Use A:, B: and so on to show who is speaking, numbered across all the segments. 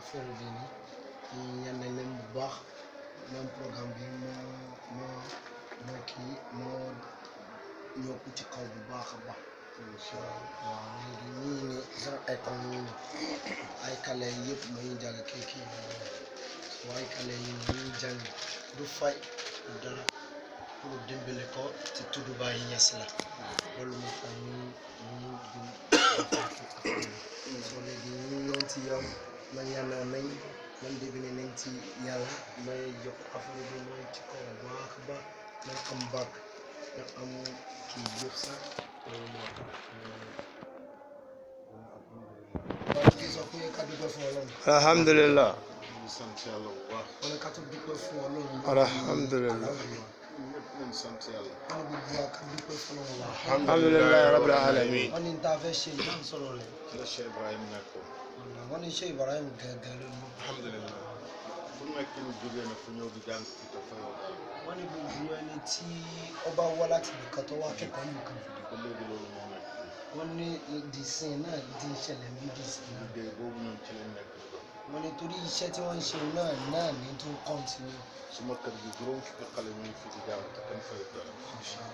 A: affaire bi nii ñaan leen bu baax même programme bi moo kii moo yokku ci kaw bu baax a baax. incha allah waaw léegi ñii ne sax ay comme ñii ne ay kale yëpp mooy jàng kii waaye kale yi ñuy jàng du fay du dara pour dimbali ko ci tuddu Baay Ñas la loolu moo tax ñu soo léegi ñu ñoon ci yoon ma ñaanal nañ man dégg ne nañ ci yàlla may jox affaire bi mooy ci kaw baax a baax na am bàq na am kii yëpp sax loolu moo tax waaw kii sax ku yëkkat dugal foo loolu
B: alhamdulillah
C: sant yàlla bu baax.
A: wala katu dugal foo loolu
B: alhamdulillah
C: ñëpp nañ sant yàlla.
A: wala bu baax kat dugal foo loolu
B: alhamdulillah rabbil alamin
A: wani ta fẹ́ ṣe ìdáhùn sọ̀rọ̀ rẹ̀
C: ci la Cheikh Ibrahim nekkoon.
A: wọ́n ní Cheikh Ibrahim gẹ́gẹ́ lónìí
C: alhamdulillah. bu nekk ñu jógee na fu ñëw di jàng fii te fayoo dara.
A: wọ́n ní gbogbo ẹni tí ọba wá láti nìkan tó wá kẹ́kọ̀ọ́ nìkan
C: ba léegi loolu moo nekk.
A: wọ́n ní ìdìsìn náà di ìṣẹ̀lẹ̀ bí ìdìsìn náà
C: liggéey boobu ñun ci lañ nekk.
A: wọ́n ní torí iṣẹ́ tí wọ́n ń ṣe náà ní tó kọ́ntínú
C: suma kër gi juróom fukki xale ñu ngi fi di jàng te kenn fayoo dara.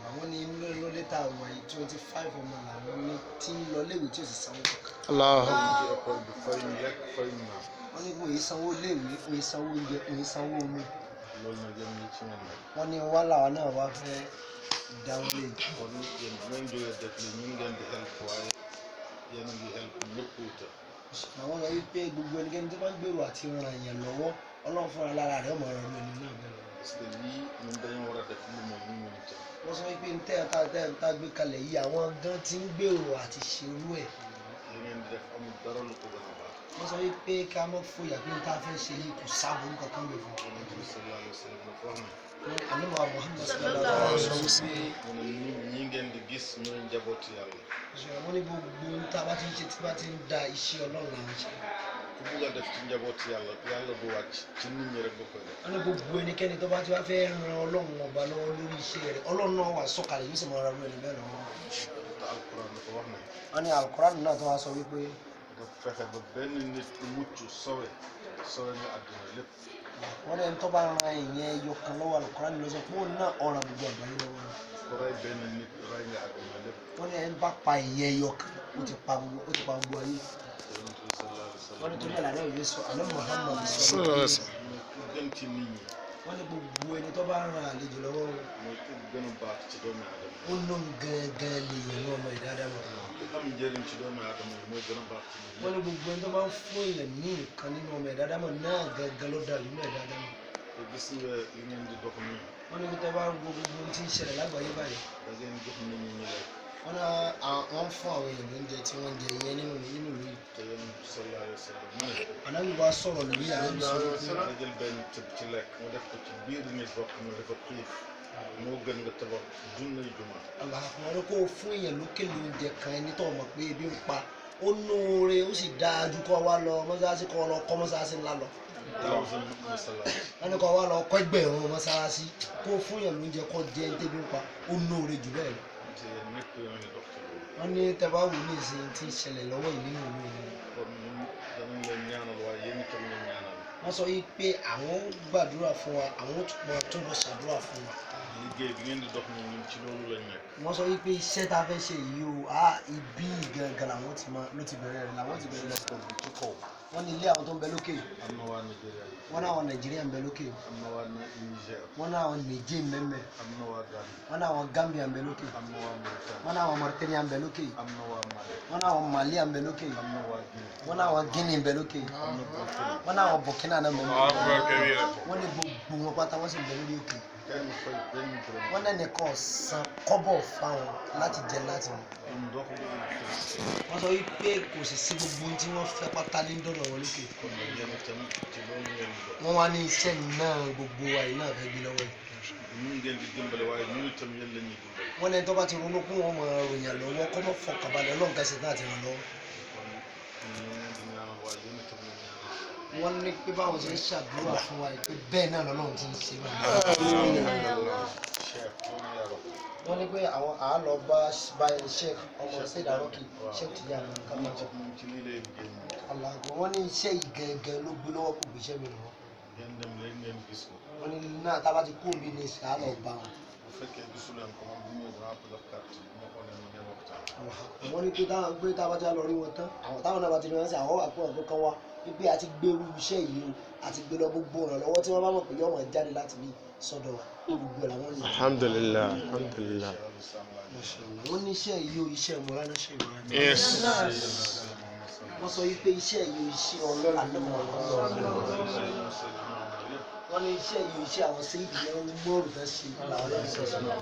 A: àwọn ní inú ló létà wà yìí 25 ọmọ làwọn ní tí ń lọ léwu tí ò sì sanwó kankan
B: allah
C: ci école bi fay ñu lekk fay ñu naan.
A: wọ́n ní kò yí sanwó léwu kò yí sanwó oúnjẹ kò yí sanwó omi
C: loolu nag yéen ñi ci ngeen nekk.
A: wọ́n ní wá làwọn náà wá fẹ́ dáwọ́ lé
C: kon yéen bu ngeen jógee def li ñu ngeen di help waaye yéen a ngi help ñëpp wuute.
A: àwọn sọ wípé gbogbo ẹnikẹ́ni tó bá ń gbèrò àti ran èèyàn lọ́wọ́ ọlọ́run fúnra lára rẹ̀ ọmọ ọ̀rọ̀ ẹni náà bẹ̀rẹ̀
C: parce que lii ñun dañoo war a def lu mel ni ñun itam.
A: wọ́n sọ wípé tá gbé kalẹ̀ yìí àwọn gan ti ń gbèrò àti ṣerú ẹ̀
C: li ngeen di def amul dara lu ko gën a baax.
A: wọ́n sọ wípé ká mọ́ fòyà pé tá a fẹ́ ṣe yìí kò sáàbùrú kankan lè fún
C: Yonent bi sallallahu alayhi wa sallam dafa wax ne.
A: àlùmọ́ Muhammad sallallahu alaihi wa sallam
C: mu ne ñi ngeen di gis ñooy njabooti yàlla.
A: wọ́n ní gbogbo tá a bá ti ń ṣe tí bá ti ń da iṣẹ́ ọlọ́run là ń ṣe
C: ku bugg a def ci njabooti yàlla yàlla du wàcc ci nit ñi rek ba koy def.
A: wọ́n ní gbogbo ẹnikẹ́ni tó bá ti wá fẹ́ ran ọlọ́run ọba lọ́wọ́ lórí iṣẹ́ rẹ̀ ọlọ́run náà wà sọ̀kalẹ̀ yóò sì máa ra lórí ẹni bẹ́ẹ̀ lọ́wọ́
C: te alquran dafa wax ne.
A: wọ́n ní alukoran náà tó wá sọ wípé
C: dafa fexe ba benn nit ku mucc sowe nga àdduna lépp.
A: wọ́n ní ẹni tó bá ran ìyẹn ẹyọ kan lọ́wọ́ alukoran ló sọ pé òun náà ọ̀ràn gbogbo àgbáyé lọ́wọ́
C: ku rey benn nit rey nga àdduna lépp.
A: wọ́n ní ẹni bá pa ìyẹn ẹyọ kan ó ti pa gbogbo ayé
C: Yonent bi sallallahu alayhi wa sallam.
A: wọ́n ní torí àlàyé òye sọ àná Muhammad sọ
B: sallallahu alaihi wasallam
C: mooy ku gën ci nit ñi.
A: wọ́n ní gbogbo ẹni tó bá ran àlejò lọ́wọ́
C: mooy ku gën a baax ci doomu aadama.
A: ó lóun gangan lè yẹn ní ọmọ ìdádámọ̀
C: ku am njëriñ ci doomu aadama yi mooy gën a baax ci nit ñi.
A: wọ́n ní gbogbo ẹni tó bá ń fún èèyàn ní nǹkan nínú ọmọ ìdádámọ̀ náà gangan ló dà nínú ìdádámọ̀
C: te gis nga li ngeen di dox nii
A: wọ́n ní tó bá ń gbogbo ohun tí ń ṣẹlẹ̀ lágbàáyé báyìí
C: da ngeen jox nit ñi ñu lekk
A: wọ́n ní wọ́n fún àwọn èèyàn lóúnjẹ tí wọ́n ń jẹ ìyẹn nínú ìlú yìí
C: te yéen sallallahu alayhi wa sallam mu ne
A: ànábì wa sọ̀rọ̀ lórí ànábì sọ wípé
C: nga jël benn tëb ci lekk nga def ko ci biir nit boo xam ne dafa xiif moo gën nga tabax junnay juma.
A: àlàkùnrin kó fún èèyàn lókè lóúnjẹ kan ẹni tó mọ̀ pé ebi ń pa ó nóore ó sì dáa ju kó wá lọ mọ́sáàsì kó lọ kọ́ mọ́sáàsì ńlá lọ
C: thousand masala
A: wọ́n ní kó wá lọ kọ́ ẹgbẹ̀rún mọ́sáàsì kó fún èèyàn lóúnjẹ kó jẹ ẹni tẹ́bi ń pa ó nóore jù bẹ́ẹ̀ lọ
C: te yéen ñëpp yéen a ngi dox ci loolu.
A: wọ́n ní tẹ́bá wù ní ìsìn tí ń ṣẹlẹ̀ lọ́wọ́ yìí nínú ìlú yìí
C: kon ñun danañ leen ñaanal waaye yéen itam ngeen ñaanal.
A: wọ́n sọ yìí pé àwọn gbàdúrà fún wa àwọn tó lọ ṣàdúrà fún wa
C: liggéey bi ngeen di dox nii ñun ci loolu lañ nekk.
A: wọ́n sọ yìí pé iṣẹ́ tá a fẹ́ ṣe yìí o ibi gangan làwọn ti bẹ̀rẹ̀ rẹ̀ làwọn ti bẹ̀rẹ̀ rẹ̀
C: ko bi ci kaw
A: wọ́n ní ilé àwọn tó ń bẹ lókè
C: am na waa Nigeria
A: wọ́n ní àwọn Nàìjíríà ń bẹ lókè
C: am na waa Niger
A: wọ́n ní àwọn Niger ń bẹ ń bẹ
C: am na waa Gambie
A: wọ́n ní àwọn Gambia ń bẹ lókè
C: am na waa Mauritanie
A: wọ́n ní àwọn Mauritania ń bẹ lókè
C: am na waa Mali
A: wọ́n ní àwọn Mali ń bẹ lókè
C: am na waa Guinée
A: wọ́n ní àwọn Guinea ń bẹ lókè
C: am na Burkina
A: wọ́n ní àwọn Burkina náà ń bẹ lókè wọ́n ní gbogbo wọn pátá wọ́n sì ń bẹ lórí òkè
C: kenn fay benn dërëm
A: wọ́n ní ẹnìkan san kọ́bọ̀ fáwọn láti jẹ láti mú
C: ndox bi
A: wọ́n sọ wípé kò sì sí gbogbo ohun tí wọ́n fẹ́ pátá ní dọ̀dọ̀ wọn lókè
C: kon nag yéen itam ci loolu ngeen di dox
A: wọ́n wá ní iṣẹ́ náà gbogbo àyè náà fẹ́ gbé lọ́wọ́ yìí
C: ñun ngeen di dimbale waaye ñun itam yéen la ñuy dimbale
A: wọ́n ní ẹni tó bá ti ronú kún wọn mọ̀ ròyìn lọ́wọ́ kọ́ mọ́ fọkànbalẹ̀ ọlọ́run kẹsì náà ti ràn lọ́wọ́
C: kon ñun ñu di ñaanal waaye yéen itam ngeen ñaanal
A: wọ́n ní pé báwọn ṣe ń ṣàdúrà fún wa pé bẹ́ẹ̀ náà lọ́lọ́run ti ń ṣe wà
C: Cheikh loolu yaro
A: wọ́n ní pé àwọn àálọ́ bá Sheikh ọmọ Said Arọ́kì Sheikh Tijani ká máa jẹ
C: moom ci lii lay liggéey moom
A: aláàgbọ̀ wọ́n ní iṣẹ́ yìí gẹ́gẹ́ ló gbé lọ́wọ́ kò gbéṣẹ́ mi lọ́wọ́
C: ngeen dem léegi ngeen gis ko
A: wọ́n ní náà tá a bá ti kó omi ní ìsìn á lọ bá wọn.
C: bu fekkee gisu leen ko man bu ñëw dinaa ko jox carte bu ma ko ne ñu ngeen waxtaan
A: wọ́n ní pé táwọn gbé tá a bá ti lọ rí wọn tán àwọn táwọn náà bá ti rí wọn sí àwọn àpò ọ̀dọ́ kan wá wípé a ti gbé irú iṣẹ́ yìí o a ti gbé lọ gbogbo ìrànlọ́wọ́ tí wọ́n bá mọ̀ pé yọ̀wọ̀n jáde láti ní sọ́dọ̀ gbogbo ẹ̀ làwọn yìí.
B: Alhamdulillah. Alhamdulillah.
A: wọ́n ní iṣẹ́ yìí o iṣẹ́ mọ́lánà ṣe ìwé rẹ̀.
B: Yes.
A: wọ́n sọ wípé iṣẹ́ yìí o iṣẹ́ ọlọ́run wọ́n ní iṣẹ́ yìí o iṣẹ́ àwọn séèdì náà ń gbòòrò náà ṣe làwọn yẹn sọ sí wọn.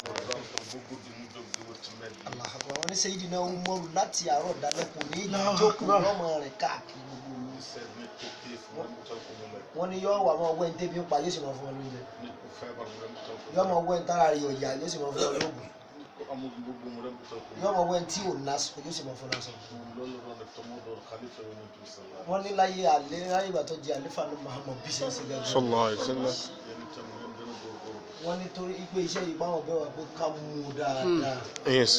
A: wọ́n ní séèdì náà ń gbòòrò láti àárọ̀ dalẹ́ kò ní ìjókòó lọ́mọ rẹ̀ káàkiri gbogbo ìlú. wọ́n ní yọ wà máa wẹ́ ní tẹ́bí ń pa yóò sì máa fún ọ lóúnjẹ yọ máa wẹ́ ní tára rẹ̀ ọ̀yà yóò sì máa fún ọ lóògùn yọ máa wẹ́ ní tí ò ná sọ yóò sì máa fún ọ lásán. wọ́n ní láyé ìgbà tó jẹ́ àlefa ló máa mọ bí sẹ́ńsì gẹ́gẹ́.
B: Sallallahu alaihi wasallam.
A: wọ́n ní torí pé iṣẹ́ yìí báwọn bẹ́ẹ̀ wà pé ká mú un dáadáa.
B: Yes.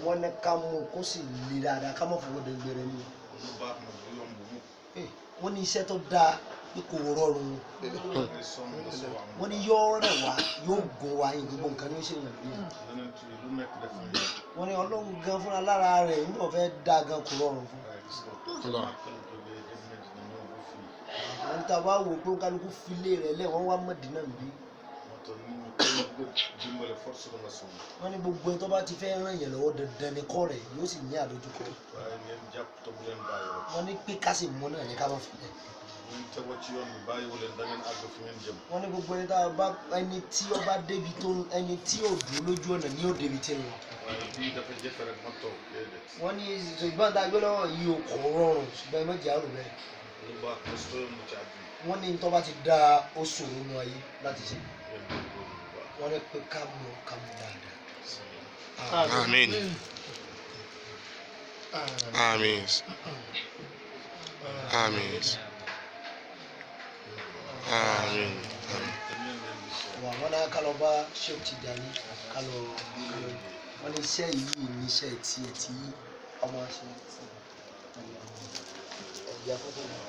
A: wọ́n ní ká mú un kó sì le dáadáa ká má fọwọ́ de gbére mi. wọ́n ní iṣẹ́ tó dáa pé kò rọrùn wọ́n ní yóò rẹ̀ wá yóò gùn wá yín gbogbo nǹkan ní ó ṣe wù mí. wọ́n ní ọlọ́run gan fúnra lára rẹ̀ nígbà fẹ́ dá gan kò rọrùn fún. àwọn tá a bá wò pé kálukú filé rẹ̀ lẹ̀ wọ́n wá Mádínà bí. wọ́n ní gbogbo ẹni tó bá ti fẹ́ ràn yẹn lọ́wọ́ dandan ni kọ́ rẹ̀ yóò sì ní àdójúkọ. wọ́n ní pé ká sì mú náà ní ká má fi lẹ̀. wọ́n ní gbogbo ẹni tá a bá ẹni tí ó bá débi tó ẹni tí ò dúró lójú ọ̀nà ni ó débi tí ń lọ. wọ́n ní ìgbọ́n tá a gbé lọ́wọ́ yìí ò kò rọrùn ṣùgbọ́n ẹ má jẹ́ àrò bẹ́ẹ̀. wọ́n ní tó bá ti dá oṣù nínú ayé láti ṣe wọ́n ní pé ká mú dáadáa.
B: Amin. Amin. Amin. Amin.
A: wọ́n náà ká lọ bá Sheikh Tijani ká lọ wọ́n ní iṣẹ́ yìí ní iṣẹ́ tiẹ̀ tí ọmọ ṣe ẹ̀yà fọ́tò náà.